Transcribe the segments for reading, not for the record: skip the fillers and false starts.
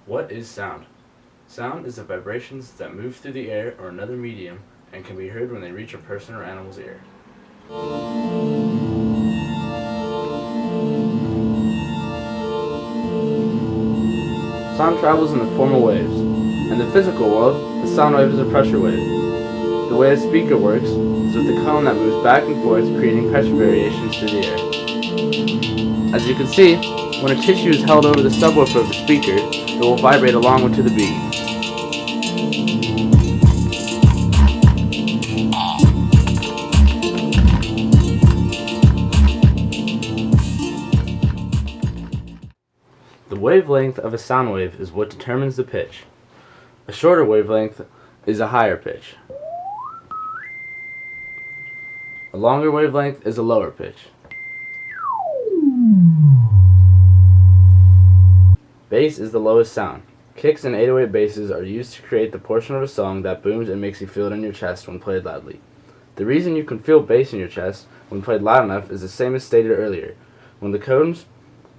What is sound? Sound is the vibrations that move through the air or another medium and can be heard when they reach a person or animal's ear. Sound travels in the form of waves. In the physical world, the sound wave is a pressure wave. The way a speaker works is with a cone that moves back and forth, creating pressure variations through the air. As you can see, when a tissue is held over the subwoofer of the speaker, it will vibrate along to the beat. The wavelength of a sound wave is what determines the pitch. A shorter wavelength is a higher pitch. A longer wavelength is a lower pitch. Bass is the lowest sound. Kicks and 808 basses are used to create the portion of a song that booms and makes you feel it in your chest when played loudly. The reason you can feel bass in your chest when played loud enough is the same as stated earlier. When the cones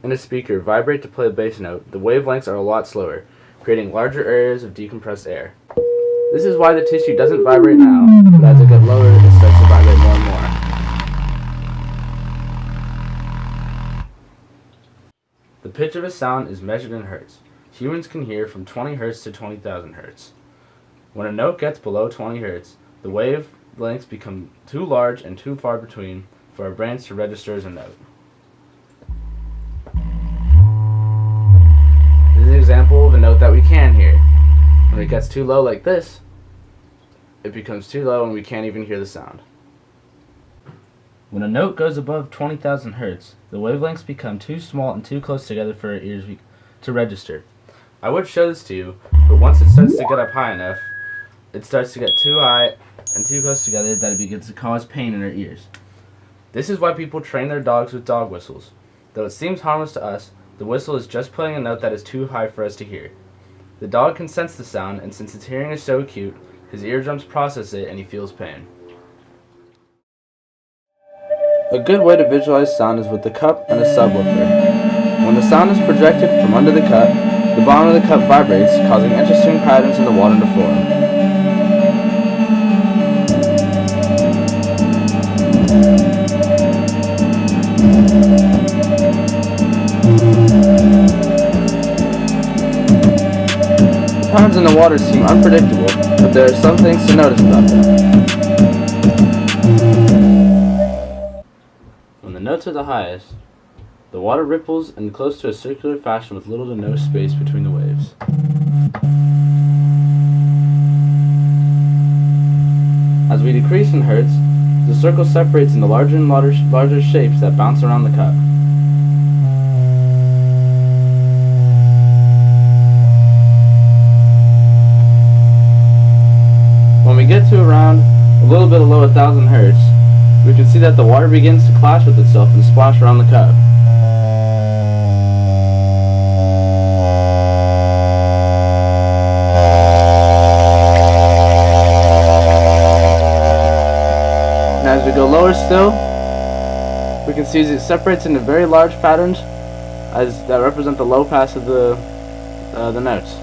in a speaker vibrate to play a bass note, the wavelengths are a lot slower, creating larger areas of decompressed air. This is why the tissue doesn't vibrate now, but as it gets lower, it starts to vibrate more and more. The pitch of a sound is measured in hertz. Humans can hear from 20 hertz to 20,000 hertz. When a note gets below 20 hertz, the wavelengths become too large and too far between for our brains to register as a note. This is an example of a note that we can hear. When it gets too low like this, it becomes too low and we can't even hear the sound. When a note goes above 20,000 hertz, the wavelengths become too small and too close together for our ears to register. I would show this to you, but once it starts to get up high enough, it starts to get too high and too close together that it begins to cause pain in our ears. This is why people train their dogs with dog whistles. Though it seems harmless to us, the whistle is just playing a note that is too high for us to hear. The dog can sense the sound, and since its hearing is so acute, his eardrums process it and he feels pain. A good way to visualize sound is with a cup and a subwoofer. When the sound is projected from under the cup, the bottom of the cup vibrates, causing interesting patterns in the water to form. The patterns in the water seem unpredictable, but there are some things to notice about them. When the notes are the highest, the water ripples in close to a circular fashion with little to no space between the waves. As we decrease in hertz, the circle separates into larger and larger shapes that bounce around the cup. When we get to around a little bit below 1,000 hertz, we can see that the water begins to clash with itself and splash around the cup. And as we go lower still, we can see as it separates into very large patterns that represent the low pass of the notes.